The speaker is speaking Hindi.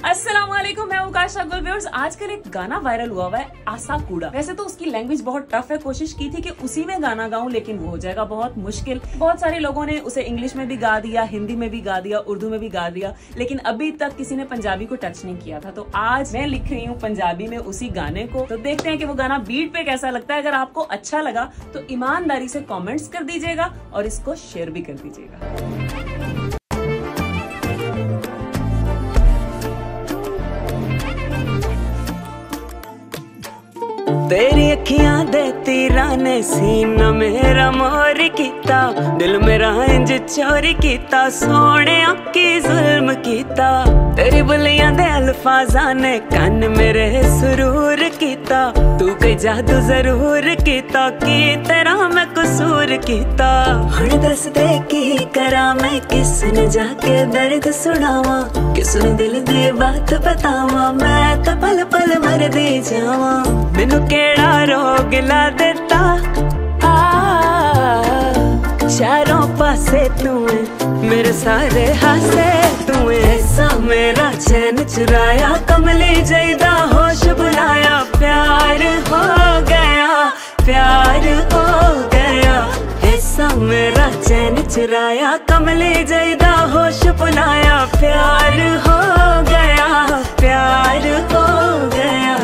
अस्सलामुअलैकुम, मैं उकाशा गुलव्यूअर्स। आजकल एक गाना वायरल हुआ है, आसा कूड़ा। वैसे तो उसकी लैंग्वेज बहुत टफ है, कोशिश की थी कि उसी में गाना गाऊं, लेकिन वो हो जाएगा बहुत मुश्किल। बहुत सारे लोगों ने उसे इंग्लिश में भी गा दिया, हिंदी में भी गा दिया, उर्दू में भी गा दिया, लेकिन अभी तक किसी ने पंजाबी को टच नहीं किया था। तो आज मैं लिख रही हूँ पंजाबी में उसी गाने को। तो देखते हैं कि वो गाना बीट पे कैसा लगता है। अगर आपको अच्छा लगा तो ईमानदारी से कमेंट्स कर दीजिएगा और इसको शेयर भी कर दीजिएगा। तेरी अखियां दे तीरां ने सीना मेरा मोर कीता, दिल मेरा इंज चोरी कीता, सोने की जुल्म कीता। तेरी बुलियां दे अल्फाज़ां ने कन मेरे सुरूर कीता, तू कोई जादू जरूर कीता, की तेरा मैं कसूर कीता। हुण दस दे की करा मैं, किसने जाके दर्द सुनावा, किसने दिल दी बात बतावा, मैं तो पल पल मर दी जावा। मैनू केड़ा रोग ला देता, चारों पासे तू मेरे सारे हासे तू, ऐसा मेरा चैन चुराया, कमली जैदा होश बुलाया। प्यार हो गया, प्यार हो गया, ऐसा मेरा चैन चुराया, कमली जैदा होश बुलाया। प्यार हो गया, प्यार हो गया।